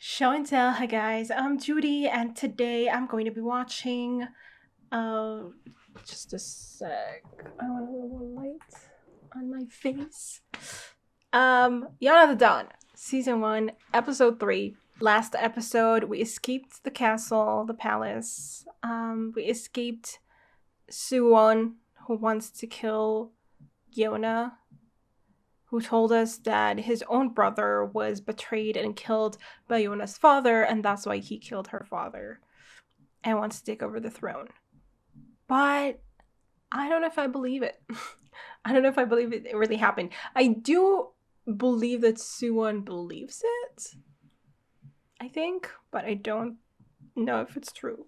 Show and tell. Hi guys, I'm Judy, and today I'm going to be watching. Uh, just a sec. I want a little more light on my face. Yona the Dawn, season 1, episode 3. Last episode, we escaped the castle, the palace. We escaped Suwon, who wants to kill Yona, who told us that his own brother was betrayed and killed by Yona's father, and that's why he killed her father and wants to take over the throne. But I don't know if I believe it. I don't know if I believe it really happened. I do believe that Suwon believes it, I think, but I don't know if it's true.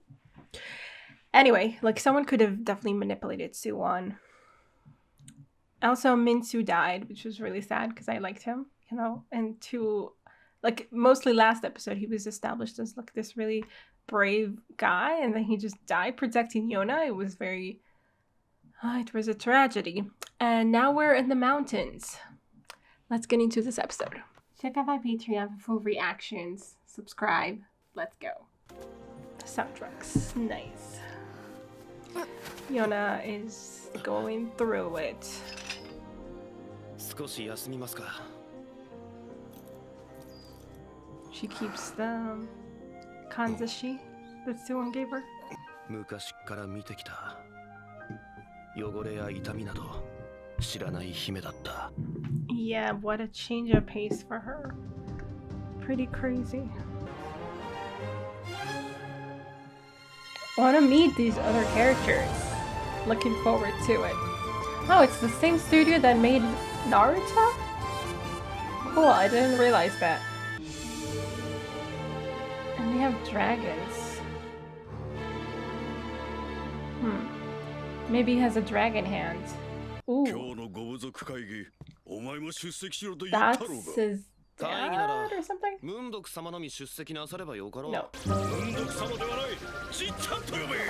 Anyway, like, someone could have definitely manipulated Suwon. Also, Minsu died, which was really sad because I liked him, and mostly last episode, he was established as like this really brave guy, and then he just died protecting Yona. It was it was a tragedy. And now we're in the mountains. Let's get into this episode. Check out my Patreon for full reactions. Subscribe. Let's go. The soundtrack's nice. Yona is going through it. She keeps the kanzashi that Suwon gave her. Yeah, what a change of pace for her. Pretty crazy. Want to meet these other characters. Looking forward to it. Oh, it's the same studio that made Naruto? Cool, I didn't realize that. And they have dragons. Maybe he has a dragon hand. Ooh. That's his dad or something? No.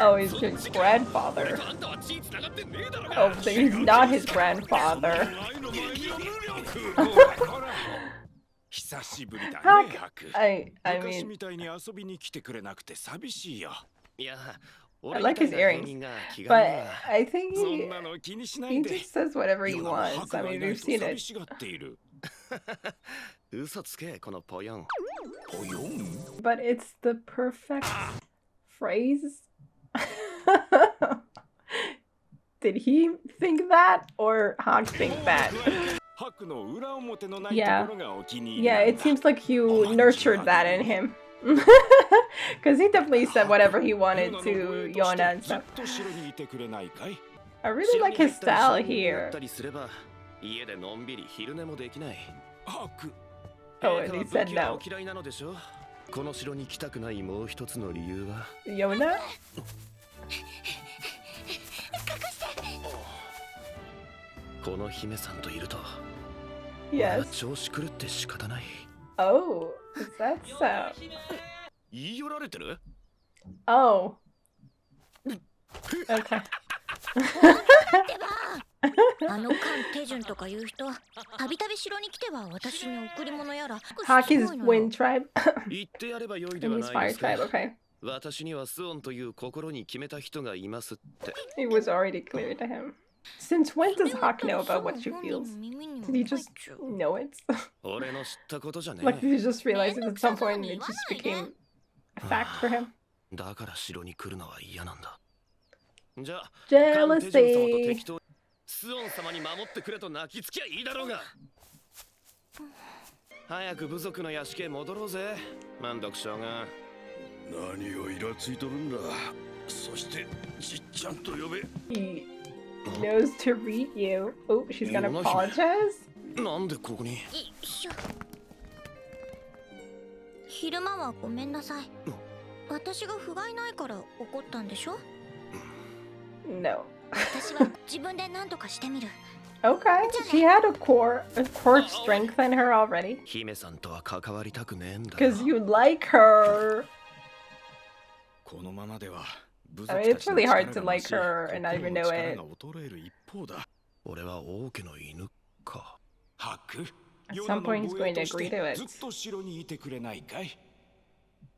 Oh, he's his grandfather. Oh, so he's not his grandfather. I like his earrings, but I think he just says whatever he wants. I mean, we've seen it. But it's the perfect phrase. Did he think that, or Hawk think that? Yeah, it seems like you nurtured that in him. Because he definitely said whatever he wanted to Yona and stuff. I really like his style here. Oh, and he said no. Yona? Yes. Oh, is that so? Oh. Okay. Haki's wind tribe. And he's fire tribe, okay. It was already clear to him. Since when does Hawk know about what she feels? Did he just know it? Like, did he just realize it at some point and it just became a fact for him? Jealousy. He knows to read you. Oh, she's gonna apologize? No. Okay, she had a core strength in her already. Because you like her. I mean, it's really hard to like her and not even know it. At some point he's going to agree to it.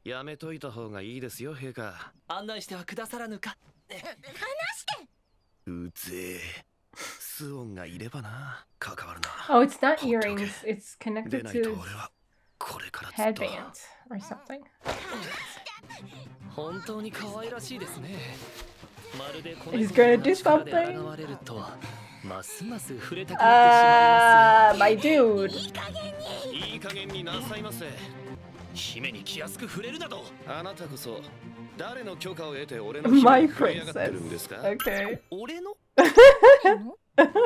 やめといた方がいいですよ、陛下。案内してはくださらぬか。うぜえ。スオンがいればな。関わるな。 Oh, it's not ほっとけ。 earrings. It's で connected ないと to 俺 his はこれからずっと headband or something. 本当に可愛らしいですね。まるでこの He's gonna do 力で something. 現れるとますます触れたくなってしまいますよ。 My dude. いい加減になさいませ。姫に気安く触れるなど。あなたこそ誰の許可を得て俺の My 姫に触れやがってるんですか？ Okay. 俺のどっちが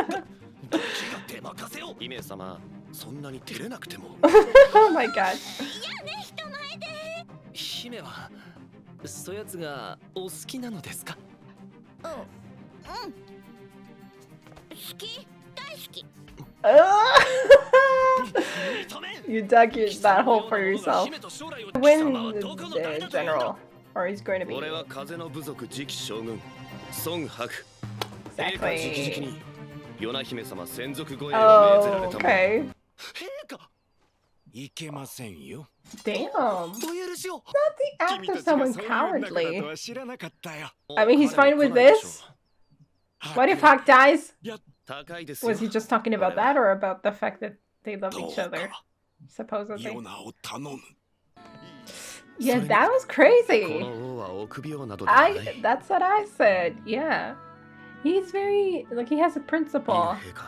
手任せを。姫様、そんなに照れなくても。Oh my god. 姫はそやつがお好きなのですか？好き大好き You dug that hole for yourself. Win the general, or he's going to be. 俺は風の部族次期将軍孫伯。陛下直々 Exactly. にヨナ姫様専属護衛を命ぜら Oh, れたもの。 okay. 陛下、いけませんよ。 Damn. お許しを。 Not the act of someone そういう仲だと cowardly. は知らなかったよ。 I mean, he's fine with this. What if Hawk dies? 高いですよ。 Was he just talking about that, or about the fact that they love ど each う other? か Supposedly. ヨナを頼む。 Yeah, that was こ crazy. の王は臆病などではない。 That's what I said. Yeah. He's very, like, he has a いい principle 陛下、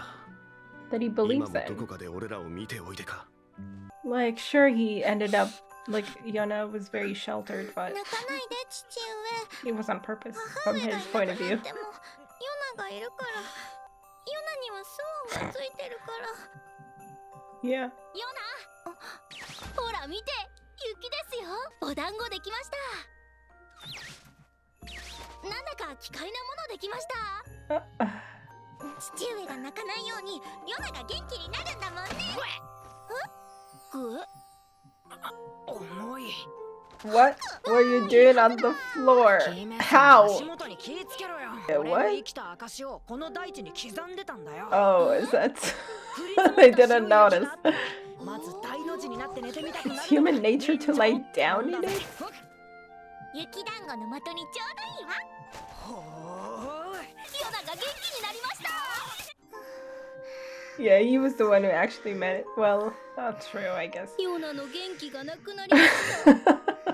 that he 今 believes もどこ in. かで俺らを見ておいでか。 Like, sure, he ended up, like, Yona was very sheltered, but 泣かないで父上 it was on purpose 母 from 上が his い point な of くな view. ってもヨナがいるからヨナにはスワンがついてるから Yeah. ヨナほら見て雪ですよ。お団子できました。なんだか奇怪なものできました。 父上が泣かないようにヨナが元気になるんだもんね。ぐえ重い。 What were you doing on the floor? How? 足元に気ぃつけろよ。 Yeah, 俺 what? が生きた証をこの大地に刻んでたんだよ。 Oh, is that? 降り積もった I didn't 白い雪 notice. があってまず大の字になって寝てみたくな It's るの human が nature to lie down in it? 雪団子の的にちょうどいいわ。ほーい。ヨナが元気になりました。 Yeah, he was the one who actually meant it. Well, not true, I guess. ヨナの元気がなくなりました。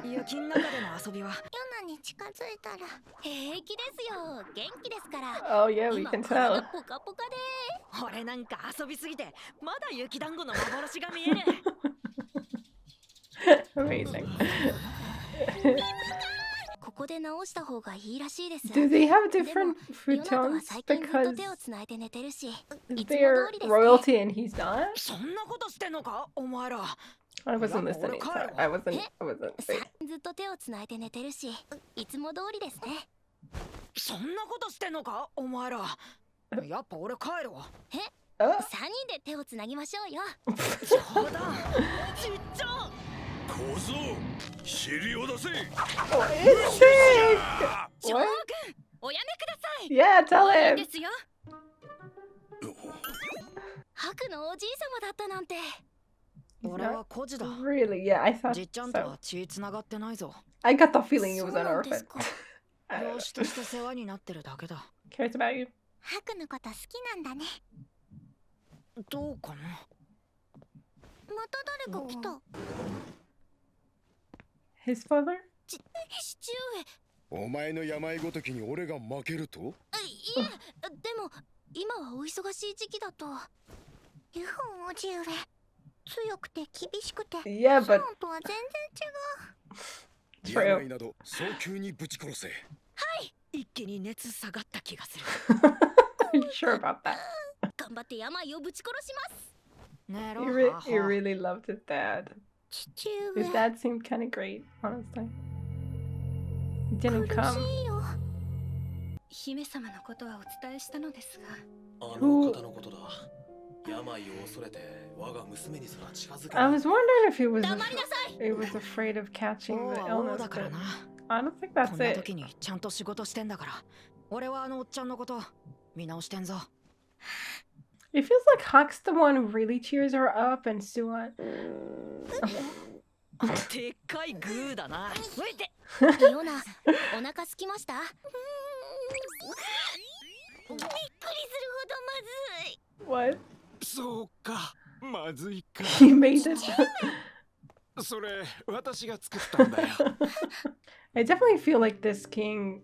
雪の中での遊びはヨナに近づいたら平気ですよ。元気ですから。 Oh, yeah, we 今 can 体 tell. ポカポカで。俺なんか遊びすぎてまだ雪団子の幻が見える。 Amazing. ここで直した方がいいらしいです。 Do they have でも different ヨ food ナとは tones 最近ずっと because 手をつないで寝てるし、いつも通 they're りですね。 royalty and he's not? そんなことしてんのかお前ら。 I wasn't Yeah, listening. Mordecai. Sorry. I wasn't. Wait. ずっと手をつないで寝てるし、いつも通りですね。そんなことしてんのかお前ら。やっぱ俺帰るわ。 Oh, 3人で手をつなぎましょうよ。冗談。ちっちゃ。小僧、尻を出せ。 what is it? 将軍 What?、おやめください。 Yeah, tell いい him. ですよ。白のおじい様だったなんて。 He's 俺 not は孤児だ。 really. Yeah, I thought じっちゃんと so. は血つながってないぞ。 I got the feeling he そ was う an なんで orphan. すか。 I don't 養子として世話になってるだけだ。 know. Cares about you. 白のこと好きなんだね。どうかな。また誰か来た。 His father? 父お前の病ごときに俺が負けると？上。いえ、でも今はお忙しい時期だと。ユフォンおじ上。強くて厳しくて。 Yeah, ショ but ーンとは全然違う。 True. 病など早急にぶち殺せ。一気に熱下がった気がする。 are you sure about that? 頑張って病をぶち殺します。寝ろ。 He really loved his dad. 父 His 上。 dad seemed kind of great, honestly. He didn't 苦 come. しいよ。姫様のことはお伝えしたのですが。あの方のことだ。病を恐れて我が娘にすら近づけ I ない。 was wondering if he was 黙りなさい。 he was afraid of catching 王 the は王 illness, だから but な。 I don't think こ that's んな it. 時にちゃんと仕事してんだから。俺はあのおっちゃんのこと見直してんぞ。 It feels like Hawk's the one who really cheers her up and Suan. でっかいグーだな。おいて。ヨナ、お腹空きました？びっくりするほどまずい。 What? そうか、まずいか。 He made it. それ私が作ったんだよ。 I definitely feel like this king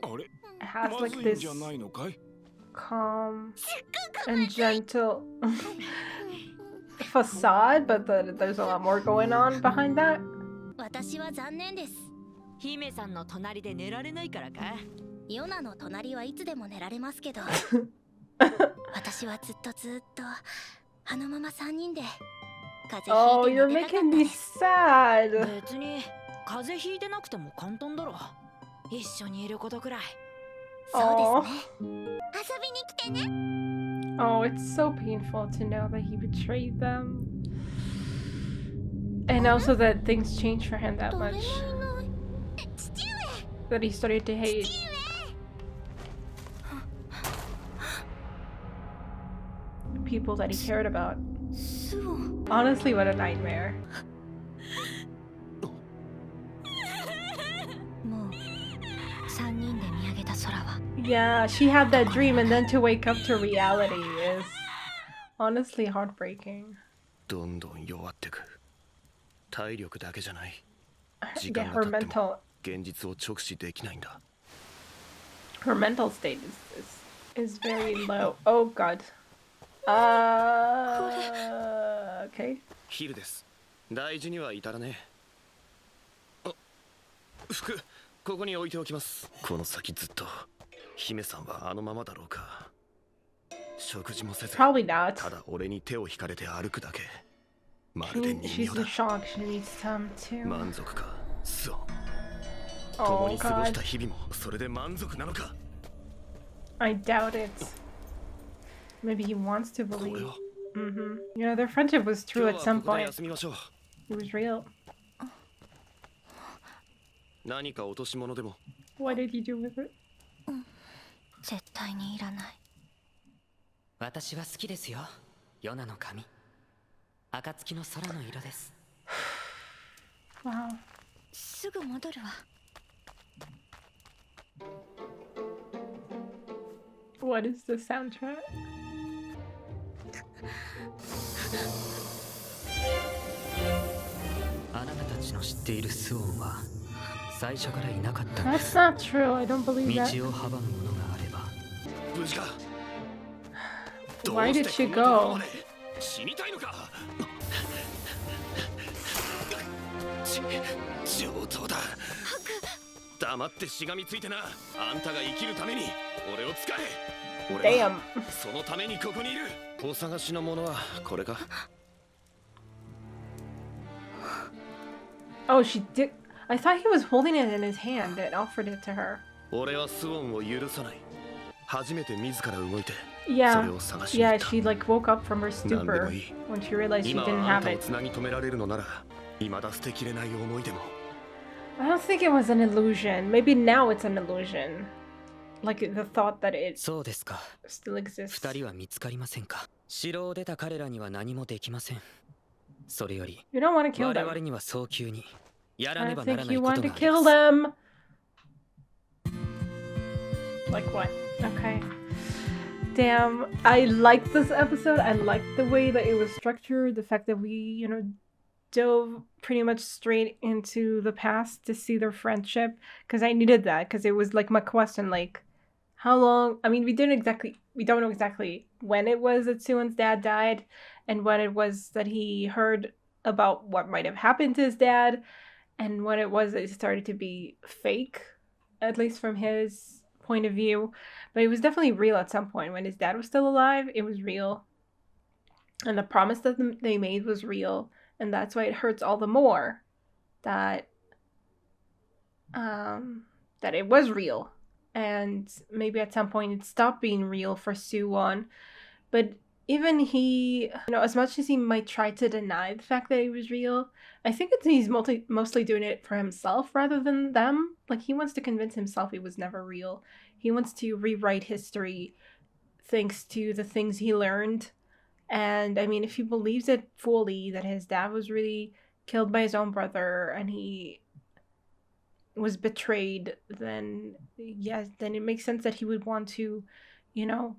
あれ、 has ま like ずいん this じゃないのかい？ calm and gentle facade, but there's a lot more going on behind that. 私は残念です。姫さんの隣で寝られないからか。ヨナの隣はいつでも寝られますけど、私はずっとあのまま3人で風 Oh, 邪 you're ひいて寝 making たかったで me す。 sad. 別に風邪ひいてなくても簡単だろ。一緒にいることくらい。そうですね。遊びに来てね。 Oh, it's so painful to know that he betrayed them. And also that things changed for him that 誰 much. もいない。父上、 That he started to hate 父上。 people that he cared about. スオン。 Honestly, what a nightmare. もう3人で見上げた空は Yeah, she had that dream and then to wake up to reality is honestly heartbreaking. どんどん弱ってく。体力だけじゃない。時 Yeah, 間 her が経っても mental 現実を直視できないんだ。 her mental state is very low. Oh god. Okay. ヒルです。大事には至らねえ。あ、服、ここに置いておきます。この先ずっと姫さんはあのままだろうか。食事もせず、 Probably not. ただ俺に手を引かれて歩くだけ。まるで人 She's 形 in だ。 shock. She needs time too. 満足か、そう。 Oh 共に過ごし god. た日々もそれで満足なのか。 I doubt it. Maybe he wants to これ believe. は Mm-hmm. You know, their friendship was 今 true 日 at は some ここで point. 休みましょう。 It was real. 何か落とし物でも。 What did he do with it? 絶対にいらない。私は好きですよ。ヨナの髪。暁の空の色です。 Wow. すぐ戻るわ。 What is the soundtrack? あなたたちの知っているスオンは最初からいなかったんで That's す。 not true. I don't believe 道 that. を阻むものがあれば。無事か。 Why どう did して she こんなところ go? まで死にたいのか。上等だ。黙ってしがみついてな。あんたが生きるために俺を使え。俺は Damn. そのためにここにいる。お探しのものはこれか。 Oh, she did. I thought he was holding it in his hand and offered it to her. 俺はスオンを許さない。初めて自ら動いて、そ Yeah. れを探しに行 Yeah, った。 she like woke up from her 何で stupor もいい。 when she realized she 今 didn't はあん have たを it. つなぎ止められるのなら、未だ捨てきれない思いでも。 I don't think it was an illusion. Maybe now it's an illusion. Like the thought that it そうですか。 still exists. 二人は見つかりませんか。城を出た彼らには何もできません。それより You don't want to kill 我 them. 々には早急にやら I ねばな think らない you こ want と to があり kill ます them. Like what? Okay. Damn, I liked this episode. I liked the way that it was structured. The fact that we, dove pretty much straight into the past to see their friendship. Because I needed that. Because it was like my question, like, how long? I mean, we don't know exactly when it was that Suwon's dad died, and when it was that he heard about what might have happened to his dad, and when it was that it started to be fake, at least from his point of view. But it was definitely real at some point. When his dad was still alive, it was real. And the promise that they made was real. And that's why it hurts all the more that that it was real. And maybe at some point it stopped being real for Suwon. But even he, as much as he might try to deny the fact that it was real, I think he's mostly doing it for himself rather than them. Like, he wants to convince himself it was never real. He wants to rewrite history thanks to the things he learned. And, I mean, if he believes it fully, that his dad was really killed by his own brother and he was betrayed, then yes, then it makes sense that he would want to, you know,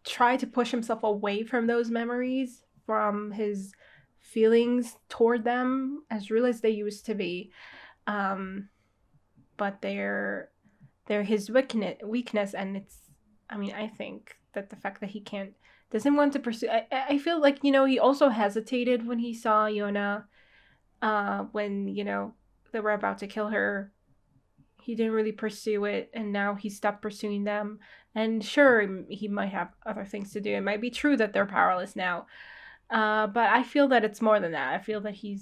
try to push himself away from those memories, from his feelings toward them, as real as they used to be. But they're his weakness, and it's, I mean, I think that the fact that he doesn't want to pursue, I feel like, you know, he also hesitated when he saw Yona, when, you know, they were about to kill her. He didn't really pursue it, and now he stopped pursuing them. And sure, he might have other things to do. It might be true that they're powerless now, but I feel that it's more than that. I feel that he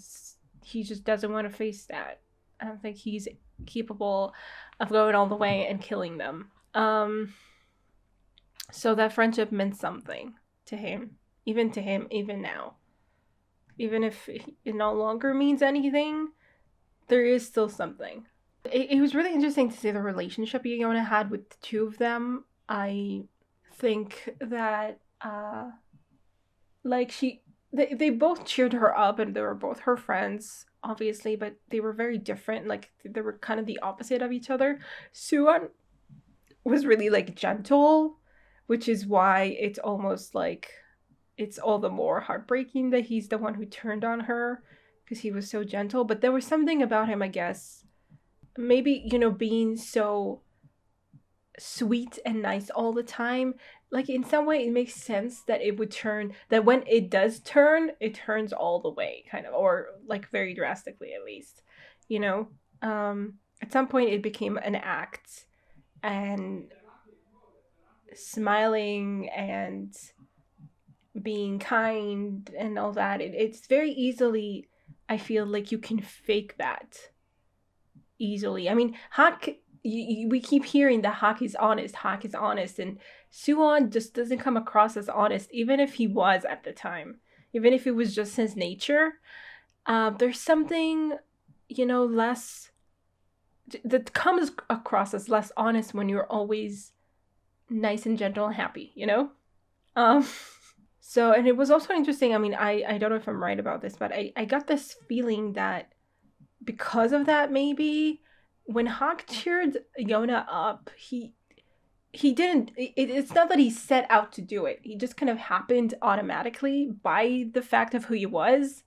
just doesn't want to face that. I don't think he's capable of going all the way and killing them. So that friendship meant something to him, even now. Even if it no longer means anything, there is still something. It was really interesting to see the relationship Yona had with the two of them. I think that, like, they both cheered her up, and they were both her friends, obviously, but they were very different. Like, they were kind of the opposite of each other. Suwon was really, like, gentle, which is why it's almost like it's all the more heartbreaking that he's the one who turned on her, because he was so gentle. But there was something about him, I guess, maybe, you know, being so sweet and nice all the time, like, in some way it makes sense that it would turn, that when it does turn, it turns all the way, kind of, or like very drastically at least, you know. At some point it became an act, and smiling and being kind and all that, it's very easily, I feel like you can fake that easily. I mean, Hak, we keep hearing that Hak is honest, and Suwon just doesn't come across as honest, even if he was at the time, even if it was just his nature. There's something, you know, less, that comes across as less honest when you're always nice and gentle and happy, you know? So, and it was also interesting, I mean, I don't know if I'm right about this, but I got this feeling that because of that, maybe, when Hak cheered Yona up, he didn't, it's not that he set out to do it. He just kind of happened automatically by the fact of who he was.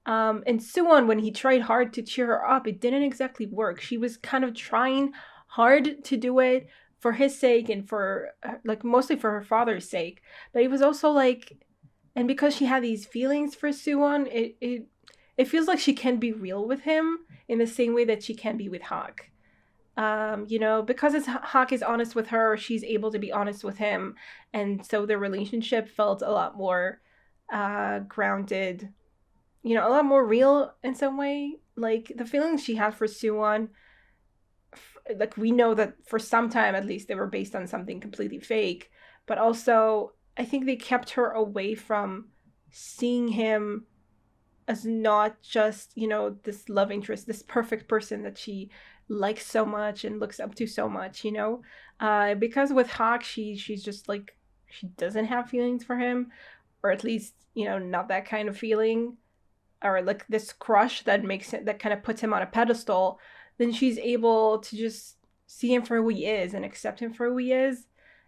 And Suwon, when he tried hard to cheer her up, it didn't exactly work. She was kind of trying hard to do it for his sake, and for, like, mostly for her father's sake. But it was also like, and because she had these feelings for Suwon, it feels like she can be real with him in the same way that she can be with Hak. You know, because Hak is honest with her, she's able to be honest with him, and so their relationship felt a lot more grounded, you know, a lot more real in some way. Like, the feelings she had for Suwon, like, we know that for some time at least they were based on something completely fake, but also I think they kept her away from seeing him as not just, you know, this love interest, this perfect person that she likes so much and looks up to so much, you know. Because with Hak, she's just like, she doesn't have feelings for him, or at least, you know, not that kind of feeling, or like this crush that makes it, that kind of puts him on a pedestal. Then she's able to just see him for who he is and accept him for who he is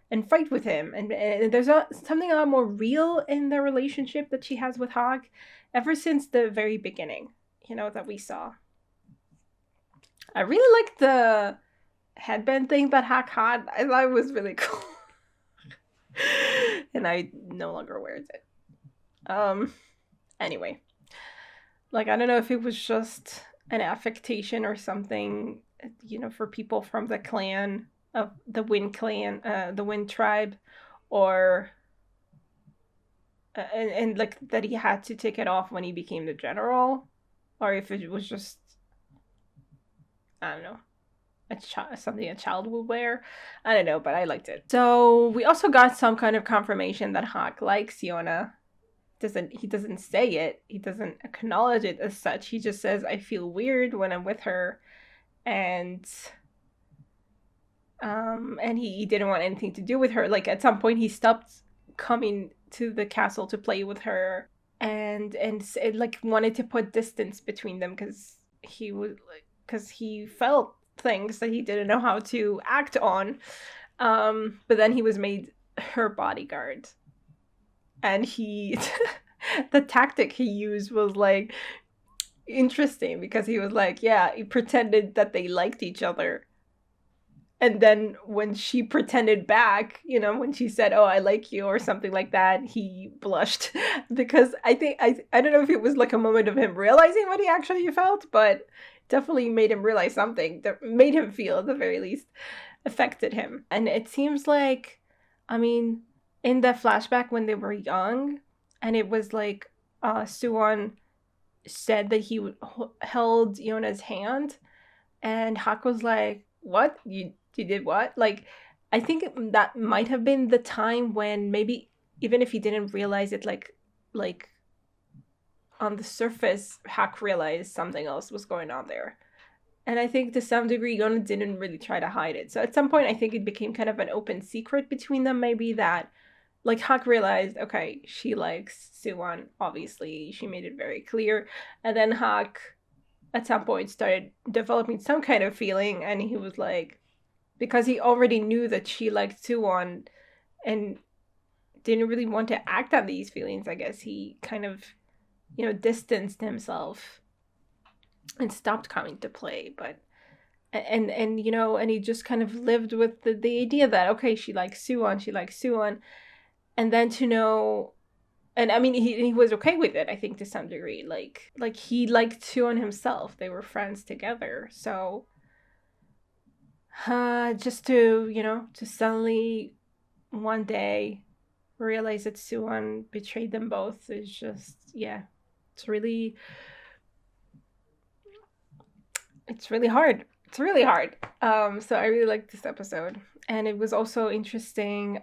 and fight with him. And there's something a lot more real in the relationship that she has with Hak ever since the very beginning, you know, that we saw. I really liked the headband thing that Hak had. I thought it was really cool. And I no longer wears it. Anyway. Like, I don't know if it was just an affectation or something, you know, for people from the clan of the Wind clan, the Wind tribe, or and like that he had to take it off when he became the general, or if it was just, I don't know, something a child would wear. I don't know, but I liked it. So we also got some kind of confirmation that Hak likes Yona. He doesn't say it, he doesn't acknowledge it as such, he just says, I feel weird when I'm with her, and he didn't want anything to do with her. Like, at some point he stopped coming to the castle to play with her, and it like wanted to put distance between them because he felt things that he didn't know how to act on. But then he was made her bodyguard, and he the tactic he used was like interesting because he was like, yeah, he pretended that they liked each other. And then when she pretended back, when she said, "Oh, I like you," or something like that, he blushed because I think I don't know if it was like a moment of him realizing what he actually felt, but definitely made him realize something that made him feel, at the very least, affected him. And it seems like, I mean, in the flashback when they were young, and it was like Suwon said that he held Yona's hand, and Hak was like, "What? You did what?" Like, I think that might have been the time when maybe even if he didn't realize it, like on the surface, Hak realized something else was going on there. And I think to some degree, Yona didn't really try to hide it. So at some point, I think it became kind of an open secret between them, maybe that, like, Hak realized, okay, she likes Suwon, obviously. She made it very clear. And then Hak, at some point, started developing some kind of feeling, and he was like, because he already knew that she liked Suwon and didn't really want to act on these feelings, I guess he kind of, distanced himself and stopped coming to play. But and he just kind of lived with the idea that, okay, she likes Suwon, and then to know, and I mean, he was okay with it, I think, to some degree. Like he liked Suwon himself. They were friends together. So just to suddenly one day realize that Suwon betrayed them both is just, yeah, it's really hard. It's really hard. So I really liked this episode, and it was also interesting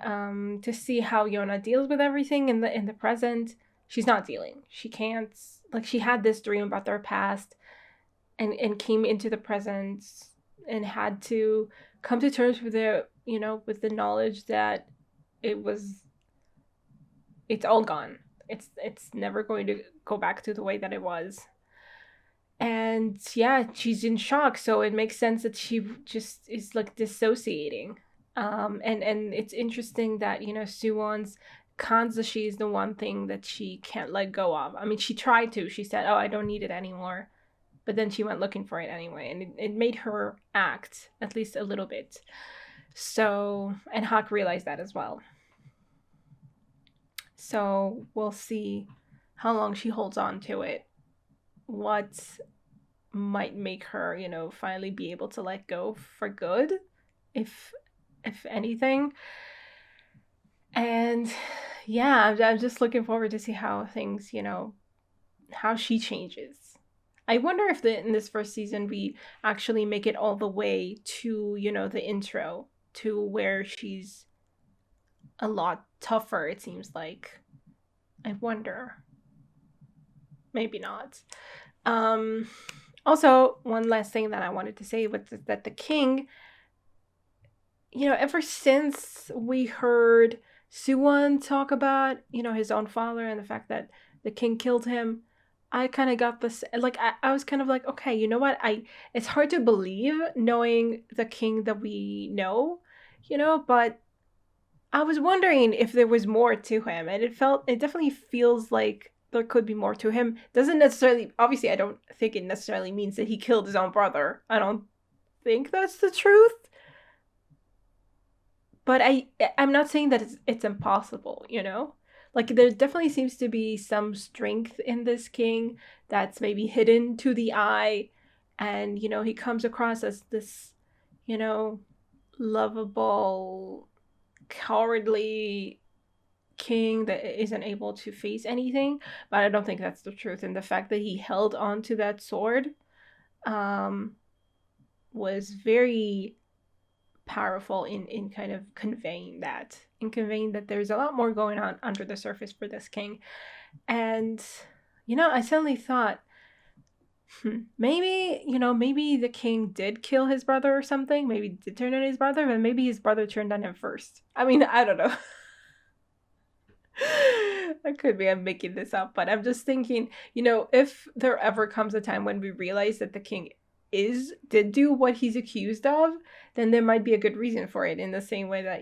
to see how Yona deals with everything in the present. She's not dealing. She can't, like, she had this dream about their past, and came into the present and had to come to terms with with the knowledge that it's all gone. It's never going to go back to the way that it was. And yeah, she's in shock, so it makes sense that she just is like dissociating. And it's interesting that Suwon's kanzashi is the one thing that she can't let go of. I mean, she tried to. She said, "Oh, I don't need it anymore," but then she went looking for it anyway, and it made her act at least a little bit. So, and Hak realized that as well. So we'll see how long she holds on to it. What might make her, finally be able to let go for good, if anything. And yeah, I'm just looking forward to see how things, how she changes. I wonder if in this first season we actually make it all the way to, the intro, to where she's a lot tougher, it seems like. I wonder. Maybe not. Also, one last thing that I wanted to say was that the king, ever since we heard Suwon talk about, his own father and the fact that the king killed him, I kind of got this, like, I was kind of like, okay, you know what? It's hard to believe knowing the king that we know, but I was wondering if there was more to him, and it definitely feels like there could be more to him. Doesn't necessarily, obviously, I don't think it necessarily means that he killed his own brother. I don't think that's the truth. But I'm not saying that it's impossible, Like, there definitely seems to be some strength in this king that's maybe hidden to the eye, and, he comes across as this, lovable, cowardly king that isn't able to face anything. But I don't think that's the truth. And the fact that he held on to that sword was very powerful in kind of conveying that there's a lot more going on under the surface for this king. And I suddenly thought, maybe the king did kill his brother or something. Maybe he did turn on his brother, but maybe his brother turned on him first. I mean, I don't know. That could be I'm making this up, but I'm just thinking, if there ever comes a time when we realize that the king did do what he's accused of, then there might be a good reason for it, in the same way that,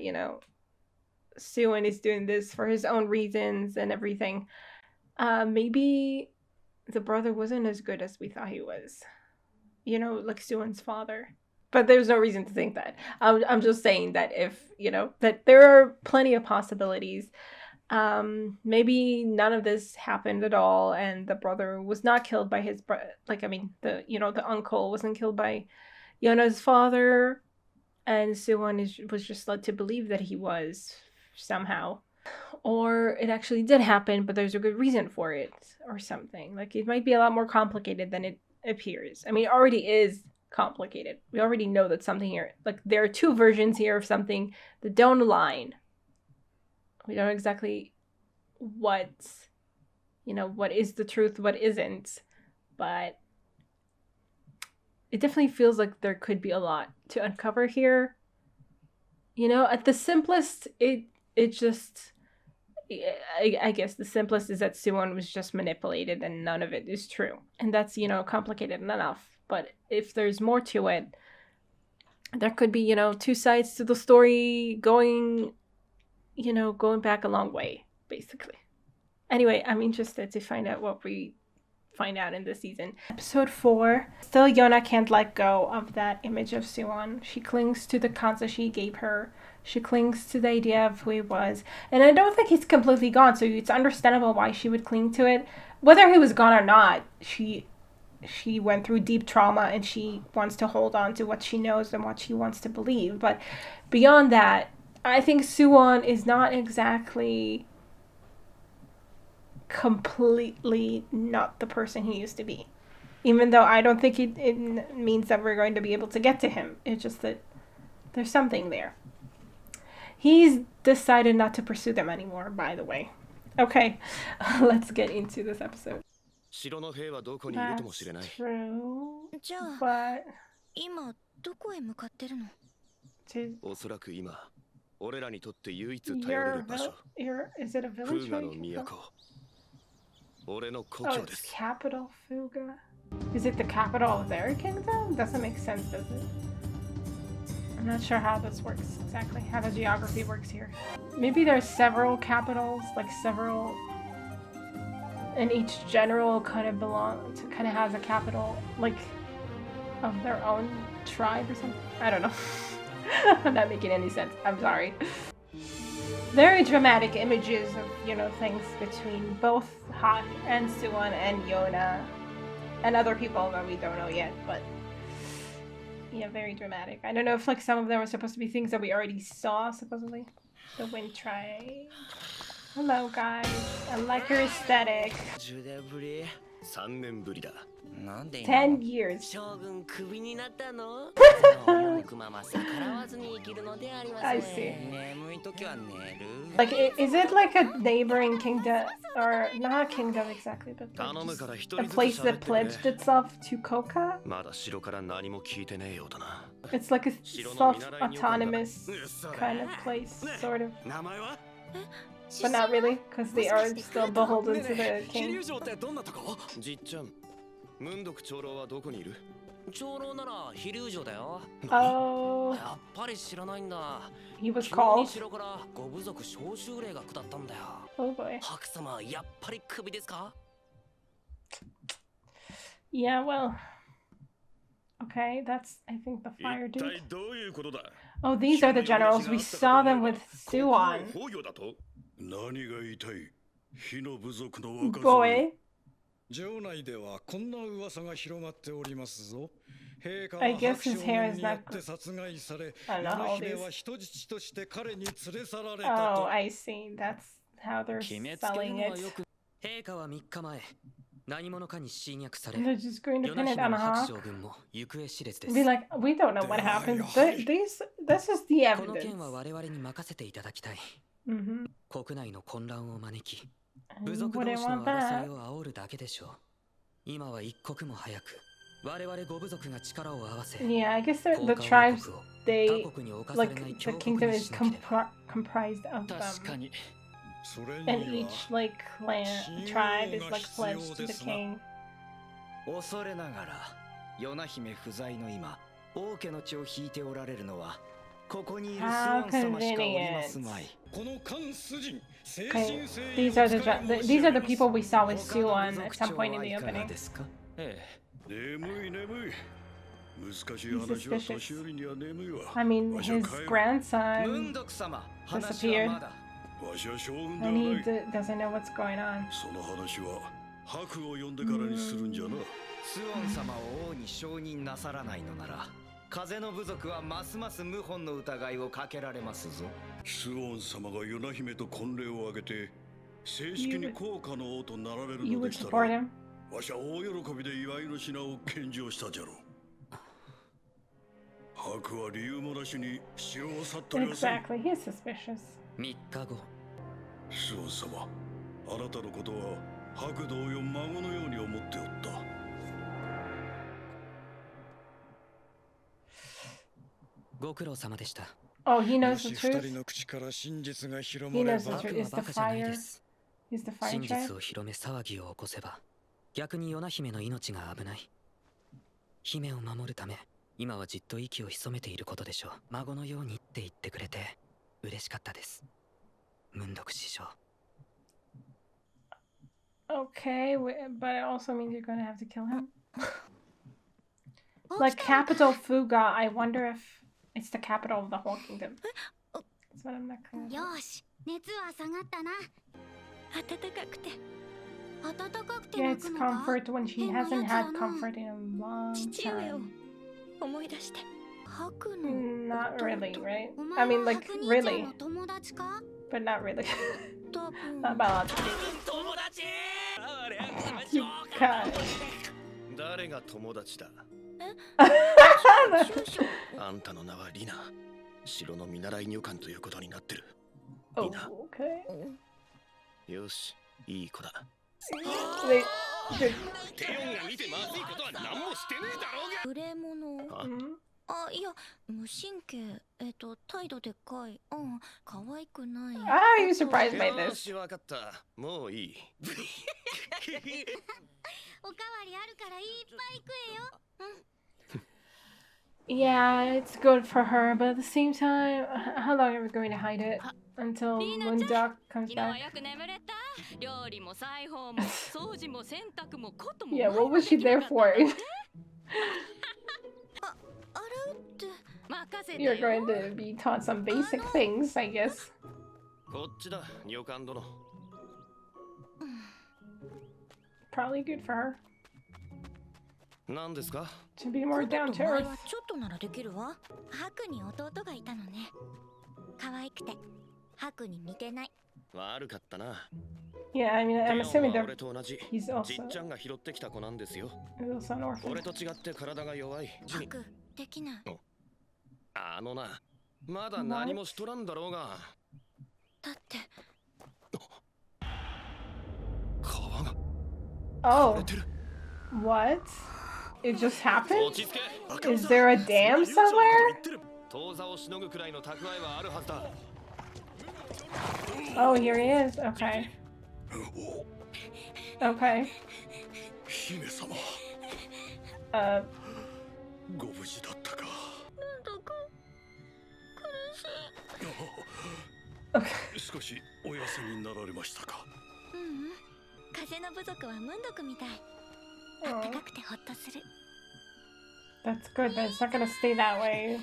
Suwon is doing this for his own reasons and everything. Maybe the brother wasn't as good as we thought he was. Like Suwon's father. But there's no reason to think that. I'm just saying that that there are plenty of possibilities. Maybe none of this happened at all, and the brother was not killed by his the uncle wasn't killed by Yona's father, and Suwon was just led to believe that he was somehow. Or it actually did happen, but there's a good reason for it, or something. Like, it might be a lot more complicated than it appears. I mean, it already is complicated. We already know that something here, like, there are two versions here of something that don't align. We don't know exactly what is the truth, what isn't, but it definitely feels like there could be a lot to uncover here. At the simplest, it just, I guess the simplest is that Suwon was just manipulated and none of it is true. And that's, complicated enough. But if there's more to it, there could be, two sides to the story going back a long way, basically. Anyway, I'm interested to find out what we find out in this season. Episode 4. Still, Yona can't let go of that image of Suwon. She clings to the concept she gave her. She clings to the idea of who he was. And I don't think he's completely gone, so it's understandable why she would cling to it. Whether he was gone or not, she went through deep trauma and she wants to hold on to what she knows and what she wants to believe. But beyond that, I think Suwon is not exactly completely not the person he used to be. Even though I don't think it means that we're going to be able to get to him. It's just that there's something there. He's decided not to pursue them anymore, by the way. Okay, let's get into this episode. That's true, じゃあ but 今どこへ向かってるの？ to おそらく今俺らにとって唯一頼れる場所 is it a フ village ーガ where の you came from? 都俺の故 Oh, 郷で it's す capital Fuga. Is it the capital of their kingdom? Doesn't make sense, does it? I'm not sure how this works exactly, how the geography works here. Maybe there's several capitals, and each general kind of has a capital, like, of their own tribe or something. I don't know. I'm not making any sense. I'm sorry. Very dramatic images of, things between both Hak and Suwon and Yona and other people that we don't know yet, but yeah, very dramatic. I don't know if some of them were supposed to be things that we already saw, supposedly. The Wind Tribe. Hello, guys. I like your aesthetic. 3年ぶりだ 10 years. 将軍クビになったの I see. 眠い時は寝る Like, is it like a neighboring kingdom, or not a kingdom exactly, but 頼む just から一 a 人ずつ place 喋っ that てくれ pledged itself to Koka? まだ城から何も聞いてねえようだな It's like a self-autonomous kind of place, sort of. 名前は But not really, because they are still beholden to the 飛龍 king. 城ってどんなとこ？じっちゃん文読長老はどこにいる長老なら飛龍城だよ Oh, やっぱり知らないんだ he was 急に called. 城からご部族召集令が下ったんだよ Oh boy. 白様やっぱりクビですか Yeah, well. Okay, that's, I think, the 一 fire dude. 体どういうことだ Oh, these are the generals. We saw them with ここの Suwon. 崩御だと何が言いたい火の部族の若造 Boy. 城内ではこんな噂が広がっておりますぞ。陛下 I は guess 白 his 将 hair 軍 is によ not. って殺害され、 I don't know ヨナ all 姫 these. は人質として彼に連れ去られた Oh, と。 I see. That's how they're 決めつける selling のは it. よく陛下は3日前何者かに侵略され They're just going to ヨ pin ナ it 姫 on の白 Hawk. 将軍も行方知れずで Be す like, we don't know what happened. This is the この evidence. 件は我々に任せていただきたい Mm-hmm. 国内の混乱を招き And 部族 wouldn't 同士の want 争い that. を煽るだけでしょう今は一刻も早く我々5部族が力を合わせ Yeah, I guess the 降下 tribes, 王国を they, 他国に侵さ like, れない the 強国 kingdom に is しなければ comprised of 確か them. にそれ And には each like clan tribe is like pledged to the king. 恐れながらヨナ姫不在の今王家の血を引いておられるのはここにいるスワ How ン様しかおりま convenient. すまい。この関数人精 Okay, 神性 these are these are the people we saw with Suan at some point in the 他の部族長はいかが opening. ですか？え眠い眠い。難しい話は年寄りには眠いわ。 I mean, わしは his 帰る。ムン grandson, ドク様、話 disappeared. はまだ。わしは将軍では and な he い。 doesn't know what's going on. その話は白を呼んでからにするんじゃな。スワン様を王に承認なさらないのなら、風の部族はますます謀反の疑いをかけられますぞ。スウォン様がヨナ姫と婚礼を挙げて正式に高価の王となられる You の would でした support ら、 him? わしは大喜びで祝いの品を献上したじゃろう。白は理由もなしに城を去ったりはせん。 Exactly. He's suspicious. 3日後、スウォン様、あなたのことは白同様孫のように思っておった。ご苦労様でした。 Oh, he も knows し the 二 truth. 人の口から真実が広 He まれ knows the ば truth. 僕 Is は the バカじゃない fire? です。 Is the fire 真 tribe? 実を広め騒ぎを起こせば逆にヨナ姫の命が危ない。姫を守るため今はじっと息を潜めていることでしょう。孫のようにって言ってくれて嬉しかったです。ムンドク師匠。 Okay, but it also means you're gonna have to kill him. Like capital Fuga, I wonder if it's the capital of the whole kingdom. That's what I'm not clear about. よし、熱は下がったな。暖かくて。暖かくて Gets 泣くのか comfort when she hasn't had comfort in a long 父上を time. 思い出して。白の Not really, right? お I 前 mean, は like, 白兄ちゃん really, の友達か but not really. 多分 Not biologically. 友達God. 誰が友達だ。あんたの名はリナ。城の見習い入管ということになってる。 Oh, リナ。 okay. よし、いい子だ。 Wait, dude. テヨンが見てまずいことは何もしてねえだろうが。無礼者 Mhm. あ、いや、無神経。態度でかい。うん、可愛くない。 Why are you surprised by よ this? し、わかった。もういい。おかわりあるからいっぱい食えよ。Yeah, it's good for her, but at the same time, how long are we going to hide it? Until Moondog comes 昨日は back? よく眠れた。料理も裁縫も掃除も洗濯もことも Yeah, what was she there for? 洗うって任せて You're よ。 going to be taught some basic things, I guess. こっちだ、女官殿。 Probably good for her 何ですか？ to be more こと down と to 前 earth. はちょっとならできるわ。白に弟がいたのね。可愛くて白に似てない。悪かったな。 Yeah, I mean, テ I'm ヨン assuming は that 俺と同じ。 he's じ also, っちゃんが拾ってきた子なんですよ。 he's also an orphan. 俺と違って体が弱い。白できない。あのな、まだ何もしとらんだろうが。だって川が Oh, 出てる。 what? It just happened? 落ち着け。 Is there a dam somewhere? 当座をしのぐくらいの蓄えはあるはずだ。 Oh, here he is. Okay. Okay. 姫様、 ご無事だったか。なんだか苦しい。 Okay. 少しお痩せになられましたか。ううん。風の部族はムンドクみたい。 Oh, 暖かくてホッとする。 that's good, but it's not gonna stay that way if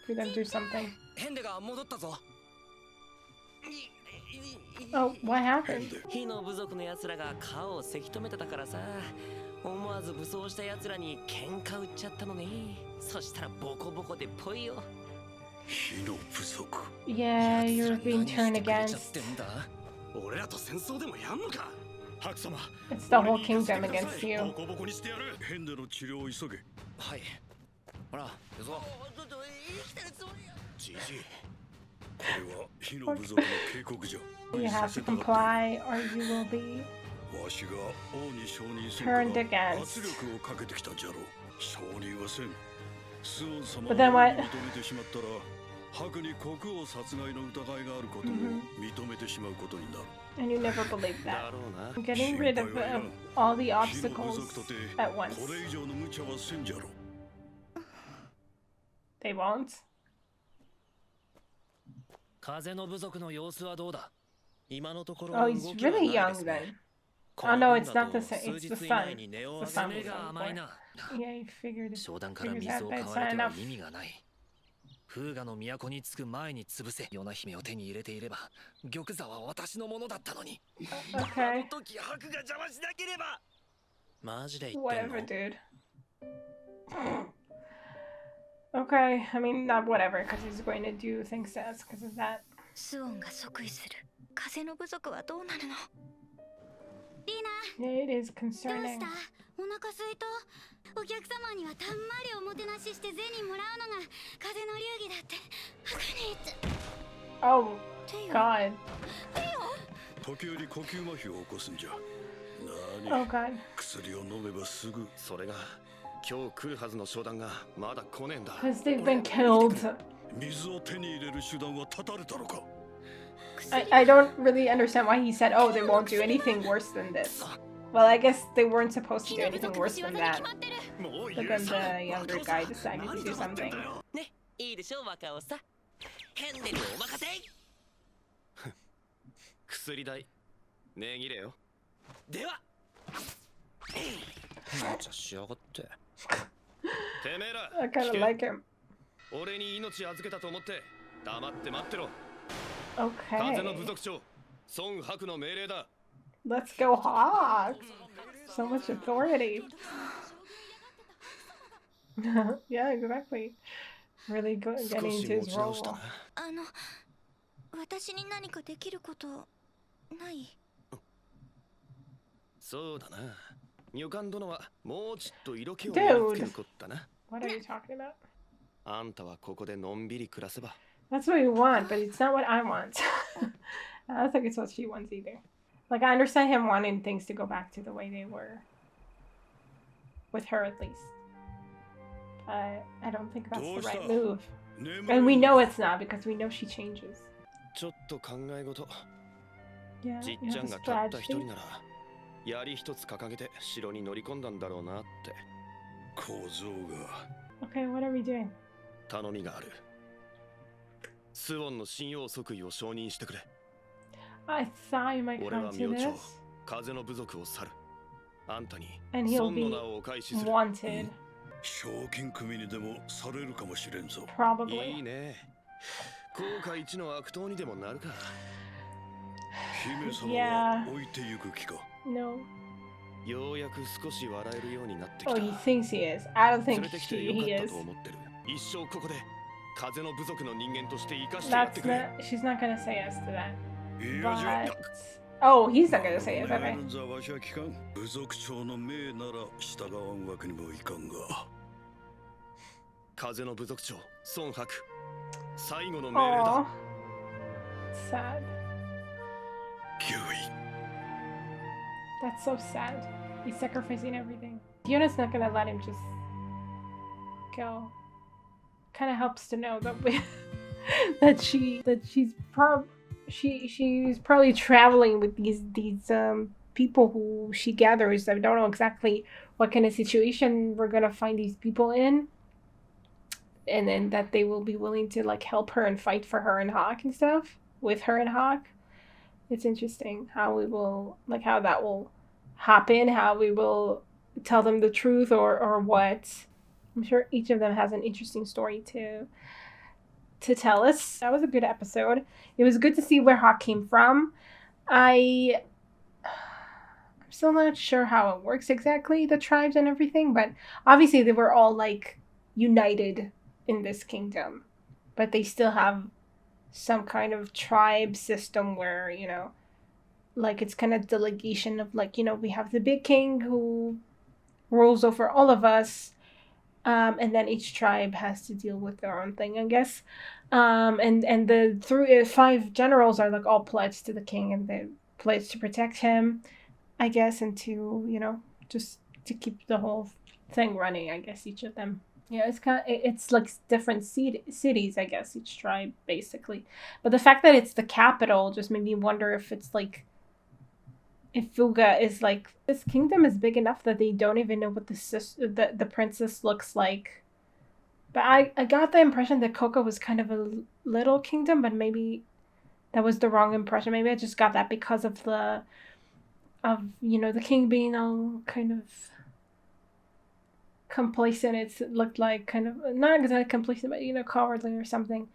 we don't do something. ヘンデが戻ったぞ。 Oh, what happened? 火の部族の奴らが顔をせき止めてたからさ、思わず武装した奴らに喧嘩売っちゃったのね。そしたらボコボコでぽいよ。火の部族。 Yeah, you're being turned 何してくれちゃ against. ってんだ。俺らと戦争でもやんのか。白様、 It's the whole kingdom against you. ボコボコにしてやる。変での治療を急げ。はい。ほら、行くぞ。じじい。これは火の部族の警告じゃ。 You have to comply or you will be わしが王に承認する turned から against. 圧力をかけてきたんじゃろう。承認はせん。スオン様 But then を what? 認めてしまったら白に国王殺害の疑いがあることも認めてしまうことになる。 And you never believe that. だろうな。 Getting rid of all the 火の部 obstacles 族とて at once. これ以上の無茶はせんじゃろ。 They won't. 風の部族の様子はどうだ？今のところ Oh, he's 動きはない really で young すね。 then. Oh no, it's この not 分 the だ son. と It's 数 the 日以 son. 内に値を The 上 son げる was が on 甘い board. な。 Yeah, he figured 商談から figures 水 that を that's 買われ not ては enough. 意味がない。風雅の都に着く前に潰せ。ヨナ姫を手に入れていれば、玉座は私のものだったのに。あの Okay. 時白が邪魔しなければ。マジで言ってん Whatever, の？ dude. Okay, I mean, not whatever, because he's going to do things to us because of that. スオンが即位する風の部族はどうなるの？リーナ、 Yeah, it is どうし concerning. た？お腹すいた？お客様にはたんまりおもてなしして銭もらうのが風の流儀だって。Oh, テヨ God. 時折呼吸麻痺を起こすんじゃ。 Oh, God. 薬を飲めばすぐ。それが今日来るはずの商談がまだ来ねえんだ。 Because they've been killed. 水を手に入れる手段は断たれたのか。 I don't really understand why he said, oh, they won't do anything worse than this. Well, I guess they weren't supposed to do anything worse than that. But then the younger guy decided to do something. ね、いいでしょ若尾さん。ヘンデルお任せ。薬代値切れよ。では。無茶しやがって。てめえら。 I kind of like him. 俺に命預けたと思って黙って待ってろ。風の部 Okay. 族長孫白の命令だ。 Let's go Hawks. So much authority. Yeah, exactly. Really good 少 getting し into 持 his ち直した role. な。私に何かできることない？そうだな。女官殿はもうちっと色気を目をつけることだな。 What are you talking about? あんたはここでのんびり暮らせば。 That's what you want, but it's not what I want. I don't think it's what she wants either. Like, I understand him wanting things to go back to the way they were. With her, at least. But I don't think that's the right move. And we know it's not, because we know she changes. ちょっと考え事。 Yeah, じっ you ちゃ have ん a がたった一 strategy. 人なら槍一つ掲げて城に乗り込んだんだろうなって。構造が。 Okay, what are we doing? 頼みがある。スウォンの信用即位を承認してくれ。 I thought you might 俺 come は to 明朝 this. 風の部族を去る。あんたに And he'll 孫 be の名をお返しする。 wanted. 賞金組にでもされるかもしれんぞ。 Probably. いいね。効果一の悪党にでもなるか。姫様は置いてゆく気か。 No. ようやく少し笑えるようになってき Oh, た。 he thinks he is. I don't 連 think れてきてよ he かった is. と思ってる。一生ここで風の部族の人間として生かしてやって That's くれ。 not. She's not gonna say yes to that. いやじゃ。 But oh, he's not gonna say yes. Okay. わしは聞かん。部族長の命なら従わんわけにもいかんが。風の部族長孫白最後の命令 Oh, だ。 sad. キュイ。 That's so sad. He's sacrificing everything. Yona's not gonna let him just go. Kind of helps to know that we she's probably traveling with these people who she gathers. I don't know exactly what kind of situation we're gonna find these people in, and then that they will be willing to like help her and fight for her and Hawk and stuff with her and Hawk. It's interesting how we will like how that will happen, how we will tell them the truth or what. I'm sure each of them has an interesting story to tell us. That was a good episode. It was good to see where Hawk came from. I'm still not sure how it works exactly, the tribes and everything, but obviously they were all like united in this kingdom. But they still have some kind of tribe system where, you know, like it's kind of delegation of like, you know, we have the big king who rules over all of us. And then each tribe has to deal with their own thing, I guess. And the 5 generals are like all pledged to the king and they pledged to protect him, I guess, and to, you know, just to keep the whole thing running, I guess, each of them. Yeah, it's like different cities, I guess, each tribe basically. But the fact that it's the capital just made me wonder if it's like if Fuga is like this kingdom is big enough that they don't even know what the princess looks like. But I got the impression that Coco was kind of a little kingdom, but maybe that was the wrong impression. Maybe I just got that because of the the king being all kind of complacent. It looked like kind of not exactly complacent, but cowardly or something.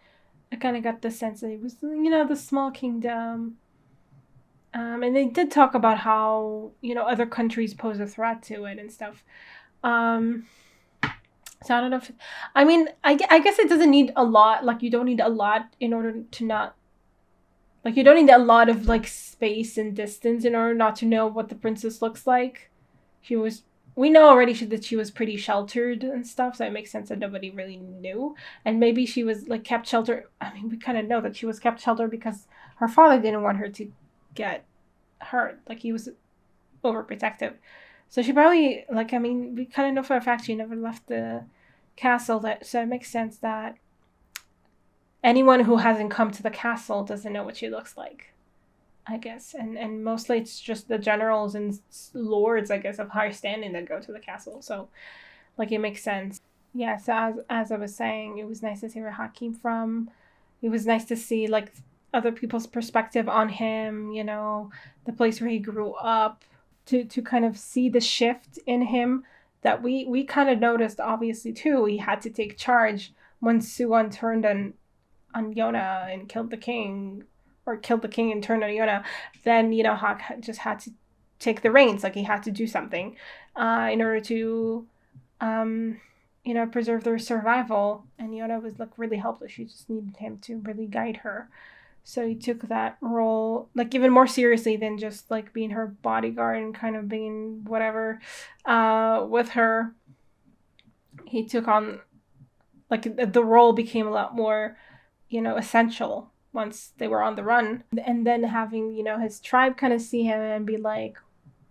I kind of got the sense that it was the small kingdom. And they did talk about how other countries pose a threat to it and stuff. So I don't know if I mean I guess it doesn't need a lot. Like you don't need a lot in order to not like you don't need a lot of like space and distance in order not to know what the princess looks like. We know already that she was pretty sheltered and stuff, so it makes sense that nobody really knew. And maybe she was like kept sheltered. I mean, we kind of know that she was kept sheltered because her father didn't want her to get hurt. Like he was overprotective. So she probably we kind of know for a fact she never left the castle. So it makes sense that anyone who hasn't come to the castle doesn't know what she looks like, I guess. And mostly it's just the generals and lords, I guess, of higher standing that go to the castle. So it makes sense. Yeah, so as I was saying, it was nice to see where Hak came from. It was nice to see like other people's perspective on him, the place where he grew up, to kind of see the shift in him that we kind of noticed obviously too. He had to take charge when Suwon turned on Yona and killed the king and turned on Yona. Then Hak just had to take the reins. Like he had to do something in order to preserve their survival. And Yona was like really helpless. She just needed him to really guide her. So he took that role like even more seriously than just like being her bodyguard and kind of being whatever with her. He took on like the role became a lot more essential once they were on the run. And then having his tribe kind of see him and be like,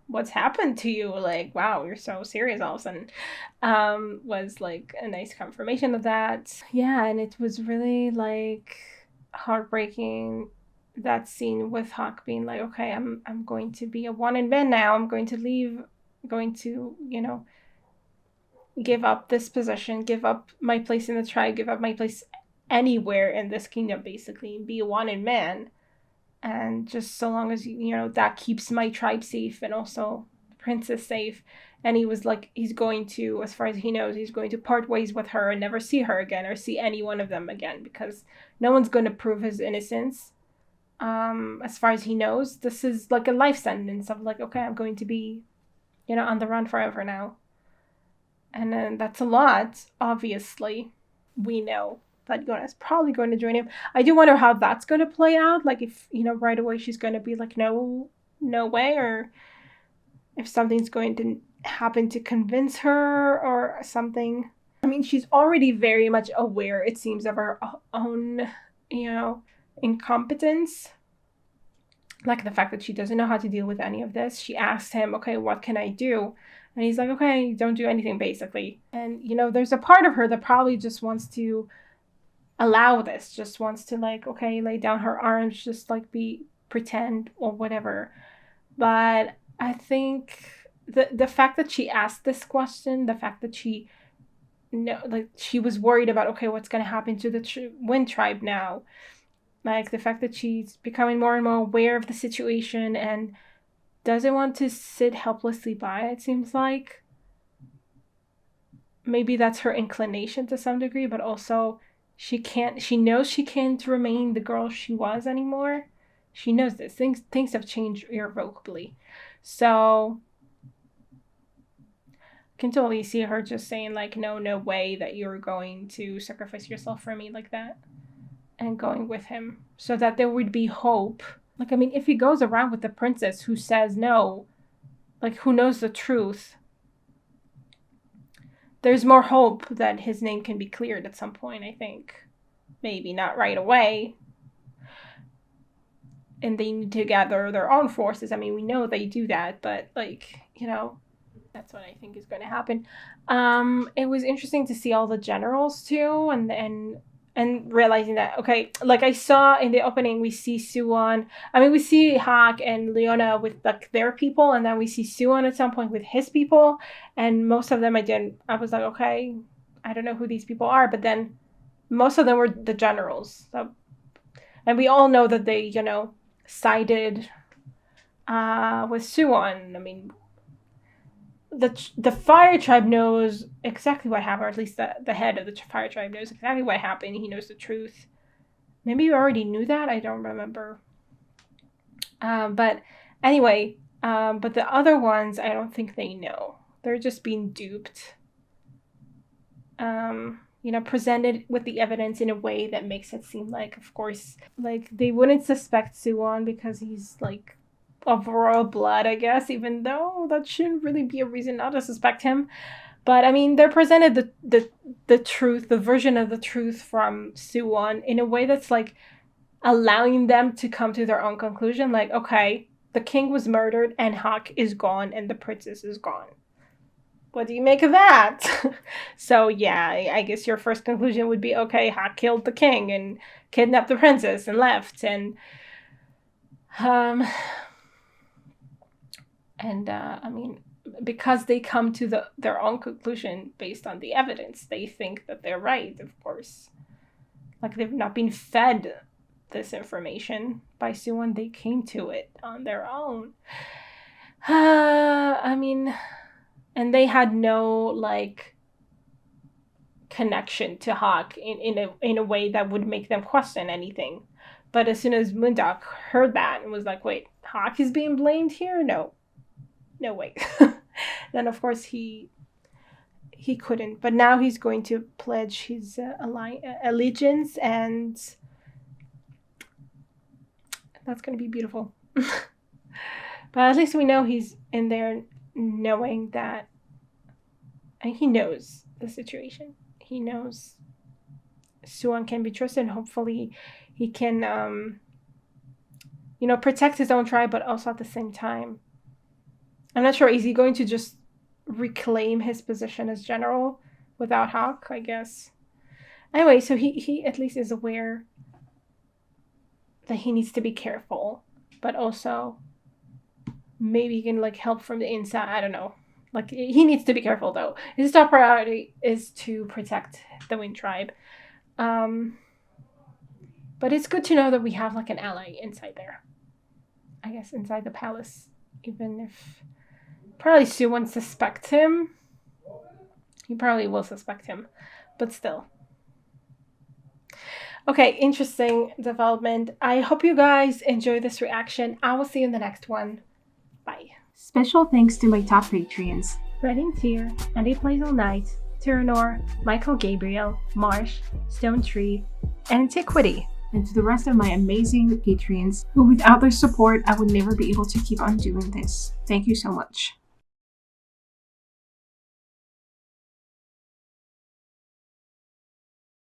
what's happened to you? Like, wow, you're so serious all of a sudden, was like a nice confirmation of that. Yeah, and it was really like heartbreaking, that scene with Hak being like, okay, I'm going to be a wanted man now. I'm going to leave, going to give up this position, give up my place in the tribe, give up my place anywhere in this kingdom, basically, and be a wanted man. And just so long as that keeps my tribe safe and also the princess safe. And he was like, he's going to, as far as he knows, he's going to part ways with her and never see her again or see any one of them again, because no one's going to prove his innocence. As far as he knows, this is like a life sentence of like, okay, I'm going to be on the run forever now. And then that's a lot, obviously. We know that Yona is probably going to join him. I do wonder how that's going to play out. Like if, right away she's going to be like, no way, or if something's going to happen to convince her or something. I mean, she's already very much aware, it seems, of her own, incompetence. Like the fact that she doesn't know how to deal with any of this. She asked him, okay, what can I do? And he's like, okay, don't do anything, basically. And, there's a part of her that probably just wants to allow this, just wants to like, okay, lay down her arms, just like pretend or whatever. But I think the fact that she asked this question, the fact that she was worried about, okay, what's going to happen to the Wind Tribe now, like the fact that she's becoming more and more aware of the situation and doesn't want to sit helplessly by, it seems like. Maybe that's her inclination to some degree, but also she knows she can't remain the girl she was anymore. She knows this. Things have changed irrevocably. So I can totally see her just saying like, no way that you're going to sacrifice yourself for me like that, and going with him so that there would be hope. Like, I mean, if he goes around with the princess who says no, like, who knows the truth, there's more hope that his name can be cleared at some point, I think. Maybe not right away. And they need to gather their own forces. I mean, we know they do that, but, like, That's what I think is going to happen. It was interesting to see all the generals too, and realizing that, okay, like I saw in the opening, we see Suwon. I mean, we see Hak and Leona with like their people, and then we see Suwon at some point with his people, and most of them I was like, okay, I don't know who these people are, but then most of them were the generals. So, and we all know that they, you know, sided with Suwon. I mean, the fire tribe knows exactly what happened, or at least the head of the fire tribe knows exactly what happened. He knows the truth. Maybe you already knew that, I don't remember. But anyway, but the other ones, I don't think they know. They're just being duped. You know, presented with the evidence in a way that makes it seem like, of course, like they wouldn't suspect Suwon because he's like of royal blood, I guess, even though that shouldn't really be a reason not to suspect him. But I mean, they're presented the truth, the version of the truth from Suwon in a way that's like allowing them to come to their own conclusion. Like, okay, the king was murdered and Hak is gone and the princess is gone. What do you make of that? So yeah, I guess your first conclusion would be, okay, Hak killed the king and kidnapped the princess and left, and I mean, because they come to their own conclusion based on the evidence, they think that they're right, of course. Like, they've not been fed this information by Suwon, they came to it on their own. I mean, and they had no like connection to Hak in a way that would make them question anything. But as soon as Moondok heard that and was like, wait, Hak is being blamed here? No way. Then of course he couldn't. But now he's going to pledge his allegiance, and that's going to be beautiful. But at least we know he's in there knowing that, and he knows the situation. He knows Suwon can be trusted, and hopefully he can, you know, protect his own tribe, but also at the same time, I'm not sure, is he going to just reclaim his position as general without Hak, I guess. Anyway, so he at least is aware that he needs to be careful, but also maybe he can like help from the inside. I don't know. Like, he needs to be careful though. His top priority is to protect the Wind Tribe. But it's good to know that we have like an ally inside there. I guess inside the palace, even if probably Suwon suspects him. He probably will suspect him, but still. Okay, interesting development. I hope you guys enjoy this reaction. I will see you in the next one. Bye. Special thanks to my top Patreons: Redding Tier, Andy Plays All Night, Tyranor, Michael Gabriel, Marsh, Stone Tree, and Antiquity. And to the rest of my amazing Patreons, who without their support, I would never be able to keep on doing this. Thank you so much.